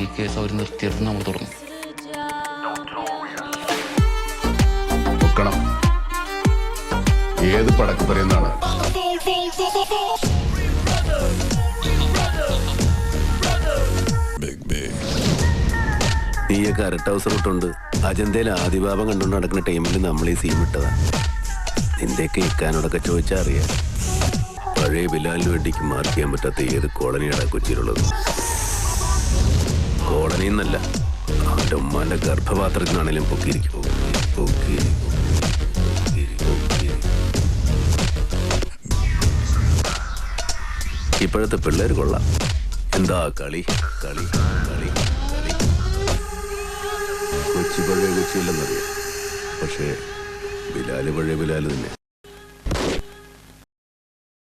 ഈ കേസ് അവർ നിർത്തിയെടുത്ത് നമ്മൾ തുടങ്ങും. ഏത് പടക്ക് പറയുന്നതാണ്? നീയൊക്കെ അരട്ട ഹൗസ് ഇട്ടുണ്ട് അജന്തയിൽ ആദിഭാവം കണ്ടുകൊണ്ട് നടക്കുന്ന ടൈമിൽ നമ്മൾ ഈ സീൻ വിട്ടതാ. നിന്റെയൊക്കെ ഇക്കാനോടൊക്കെ ചോദിച്ചാൽ അറിയാം. പഴയ ബിലാലിന് വേണ്ടിക്ക് മാർക്ക് ചെയ്യാൻ പറ്റാത്ത ഏത് കോളനിയാണ് കൊച്ചിയിലുള്ളത്. കോളനി എന്നല്ല, അവൻ്റെ ഉമ്മാന്റെ ഗർഭപാത്രത്തിൽ നിന്നാണെങ്കിലും പൊക്കിയിരിക്കും. ഇപ്പോഴത്തെ പിള്ളേർ കൊള്ളാം. എന്താ കളി കളി കളി കളി. കൊച്ചി പഴയ കൊച്ചിയില്ലെന്നറിയാം, പക്ഷേ ബിലാല് പഴയ ബിലാല് തന്നെ.